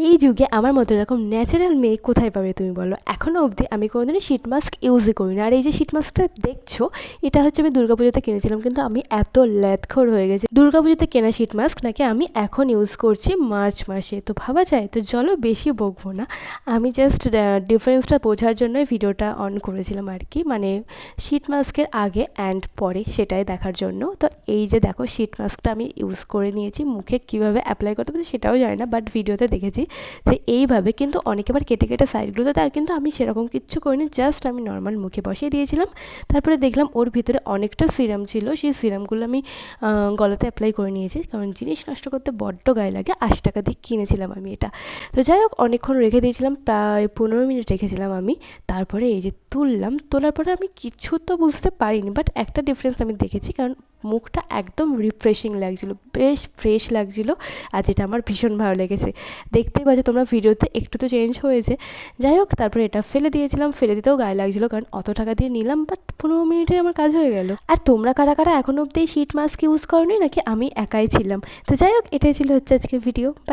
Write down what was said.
এই যুগে আমার মতো এরকম ন্যাচারাল মেয়ে কোথায় পাবে তুমি বলো। এখনও অবধি আমি কোনোদিনই শীট মাস্ক ইউজই করি না। আর এই যে শীট মাস্কটা দেখছো, এটা হচ্ছে আমি দুর্গাপুজোতে কিনেছিলাম, কিন্তু আমি এত ল্যাদখোর হয়ে গেছি। দুর্গাপুজোতে কেনা শীট মাস্ক নাকি আমি এখন ইউজ করছি মার্চ মাসে, তো ভাবা যায়। তো চলো বেশি বকবো না, আমি জাস্ট ডিফারেন্সটা বোঝার জন্যই ভিডিওটা অন করেছিলাম আর কি, মানে শীট মাস্কের আগে অ্যান্ড পরে সেটাই দেখার জন্য। তো এই যে দেখো শীট মাস্কটা আমি ইউজ করে নিয়েছি, মুখে কীভাবে অ্যাপ্লাই করতে পারি সেটাও জানি না, বাট ভিডিওতে দেখেছি যে এইভাবে, কিন্তু অনেকে আবার কেটে কেটে সাইডগুলোতে দেয়, কিন্তু আমি সেরকম কিচ্ছু করিনি, জাস্ট আমি নর্মাল মুখে বসিয়ে দিয়েছিলাম। তারপরে দেখলাম ওর ভিতরে অনেকটা সিরাম ছিল, সেই সিরামগুলো আমি গলাতে অ্যাপ্লাই করে নিয়েছি, কারণ জিনিস নষ্ট করতে বড্ড গায়ে লাগে। 80 টাকা দিয়ে কিনেছিলাম আমি এটা। তো যাই হোক, অনেকক্ষণ রেখে দিয়েছিলাম, প্রায় 15 মিনিট রেখেছিলাম আমি। তারপরে এই যে তুললাম, তোলার পরে আমি কিছু তো বুঝতে পারিনি, বাট একটা ডিফারেন্স আমি দেখেছি, কারণ মুখটা একদম রিফ্রেশিং লাগছিল, বেশ ফ্রেশ লাগছিল, আর যেটা আমার ভীষণ ভালো লেগেছে। দেখতেই পাচ্ছ তোমরা ভিডিওতে, একটু তো চেঞ্জ হয়েছে। যাই হোক, তারপরে এটা ফেলে দিয়েছিলাম, ফেলে দিতেও গায়ে লাগছিলো, কারণ অত টাকা দিয়ে নিলাম, বাট 15 মিনিটে আমার কাজ হয়ে গেল। আর তোমরা কারা কারা এখনও অব্দি শীট মাস্ক ইউজ করোনি, নাকি আমি একাই ছিলাম? তো যাই হোক, এটাই ছিল হচ্ছে আজকে ভিডিও। বাই।